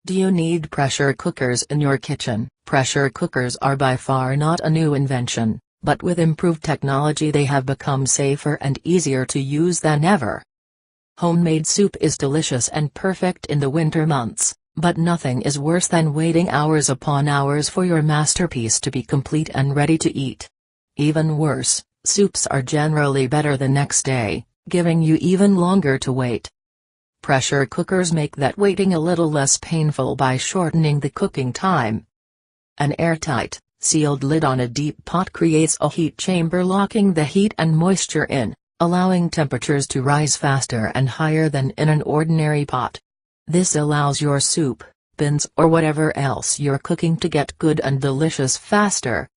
Do you need pressure cookers in your kitchen? Pressure cookers are by far not a new invention, but with improved technology they have become safer and easier to use than ever. Homemade soup is delicious and perfect in the winter months, but nothing is worse than waiting hours upon hours for your masterpiece to be complete and ready to eat. Even worse, soups are generally better the next day, giving you even longer to wait. Pressure cookers make that waiting a little less painful by shortening the cooking time. An airtight, sealed lid on a deep pot creates a heat chamber locking the heat and moisture in, allowing temperatures to rise faster and higher than in an ordinary pot. This allows your soup, beans or whatever else you're cooking to get good and delicious faster.